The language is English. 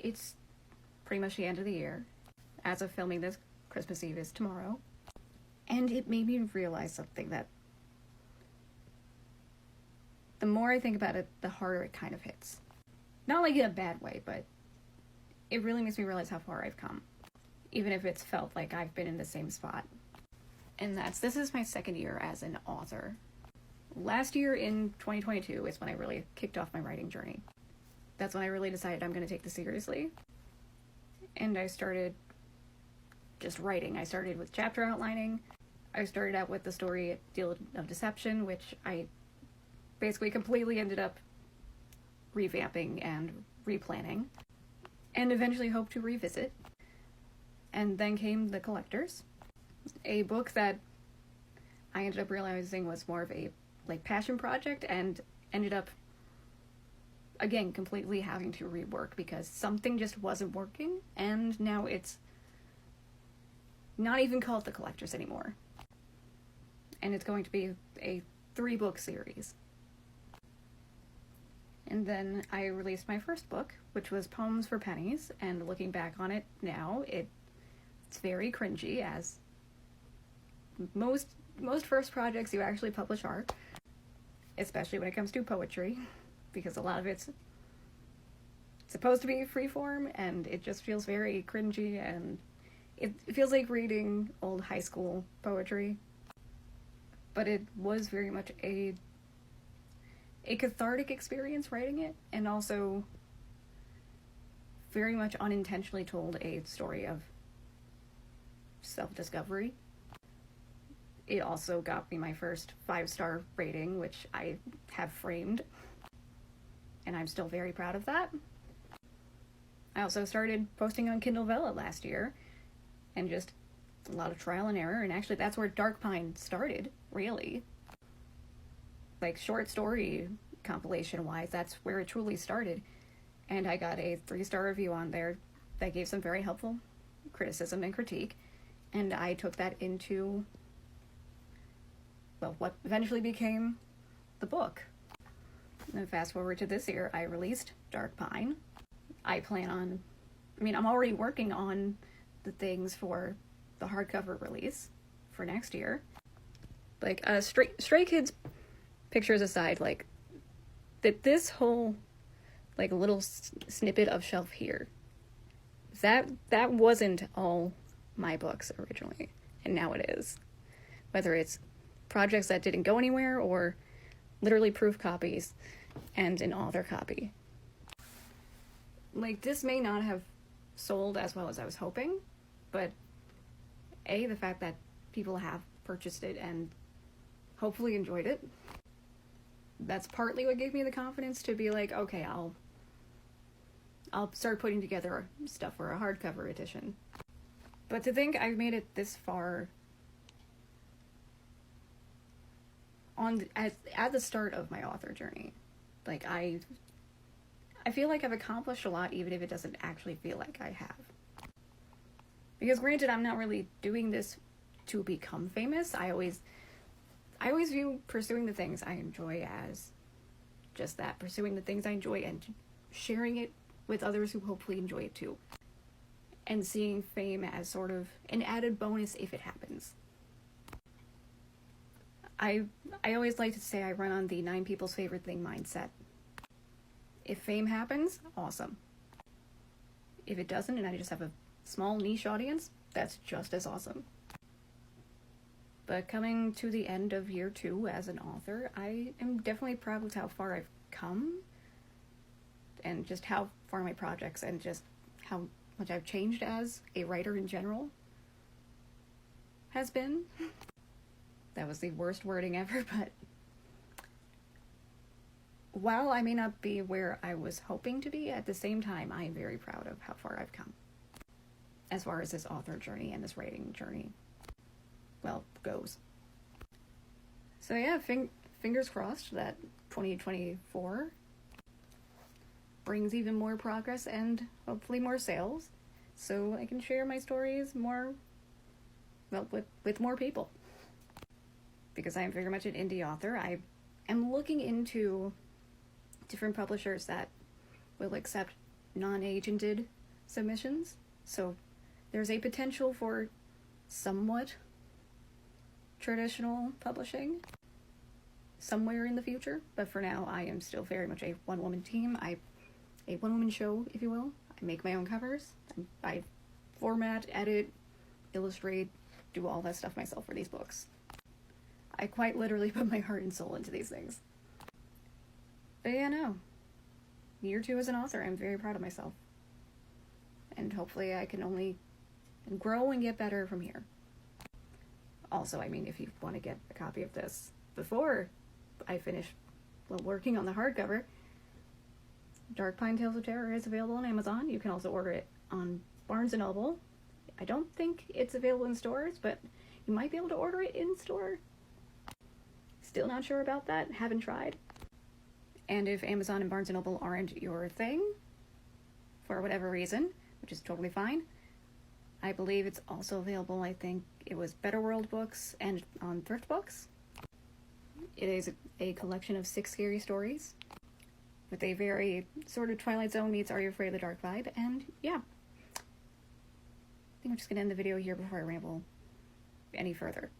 It's pretty much the end of the year. As of filming this, Christmas Eve is tomorrow. And it made me realize something, that the more I think about it, the harder it kind of hits. Not like in a bad way, but it really makes me realize how far I've come. Even if it's felt like I've been in the same spot. And this is my second year as an author. Last year in 2022 is when I really kicked off my writing journey. That's when I really decided I'm going to take this seriously. And I started just writing. I started with chapter outlining. I started out with the story Deal of Deception, which I basically completely ended up revamping and replanning, and eventually hope to revisit. And then came The Collectors, a book that I ended up realizing was more of a passion project, and ended up again completely having to rework because something just wasn't working, and now it's not even called The Collectors anymore. And it's going to be a 3-book series. And then I released my first book, which was Poems for Pennies, and looking back on it now, it's very cringy, as most first projects you actually publish are, especially when it comes to poetry, because a lot of it's supposed to be freeform, and it just feels very cringy, and it feels like reading old high school poetry. But it was very much a cathartic experience writing it, and also very much unintentionally told a story of self-discovery. It also got me my first 5-star rating, which I have framed, and I'm still very proud of that. I also started posting on Kindle Vella last year, and just a lot of trial and error, and actually that's where Dark Pine started, really. Like, short story compilation-wise, that's where it truly started. And I got a 3-star review on there that gave some very helpful criticism and critique, and I took that into, well, what eventually became the book. And then fast forward to this year, I released Dark Pine. I'm already working on the things for the hardcover release for next year. Like, Stray Kids pictures aside, like, that this whole, like, little snippet of shelf here, that wasn't all my books originally, and now it is. Whether it's projects that didn't go anywhere, or literally proof copies and an author copy. Like, this may not have sold as well as I was hoping, but the fact that people have purchased it and hopefully enjoyed it, that's partly what gave me the confidence to be like, okay, I'll start putting together stuff for a hardcover edition. But to think I've made it this far at the start of my author journey, like, I feel like I've accomplished a lot, even if it doesn't actually feel like I have. Because granted, I'm not really doing this to become famous. I always view pursuing the things I enjoy as just that, pursuing the things I enjoy and sharing it with others who hopefully enjoy it too. And seeing fame as sort of an added bonus if it happens. I always like to say I run on the 9 people's favorite thing mindset. If fame happens, awesome. If it doesn't, and I just have a small niche audience, that's just as awesome. But coming to the end of year 2 as an author, I am definitely proud with how far I've come, and just how far my projects, and just how much I've changed as a writer in general has been. That was the worst wording ever, but while I may not be where I was hoping to be, at the same time, I am very proud of how far I've come as far as this author journey and this writing journey, well, goes. So yeah, fingers crossed that 2024 brings even more progress and hopefully more sales, so I can share my stories more, well, with more people. Because I am very much an indie author. I am looking into different publishers that will accept non-agented submissions, so there's a potential for somewhat traditional publishing somewhere in the future, but for now I am still very much a one-woman team. A one-woman show, if you will. I make my own covers. I format, edit, illustrate, do all that stuff myself for these books. I quite literally put my heart and soul into these things. But yeah, no. Year 2 as an author, I'm very proud of myself. And hopefully I can only grow and get better from here. Also, I mean, if you want to get a copy of this before I finish working on the hardcover, Dark Pine Tales of Terror is available on Amazon. You can also order it on Barnes & Noble. I don't think it's available in stores, but you might be able to order it in store. Still not sure about that. Haven't tried. And if Amazon and Barnes & Noble aren't your thing, for whatever reason, which is totally fine, I believe it's also available, I think it was Better World Books and on Thrift Books. It is a collection of 6 scary stories with a very sort of Twilight Zone meets Are You Afraid of the Dark vibe, and yeah. I think I'm just going to end the video here before I ramble any further.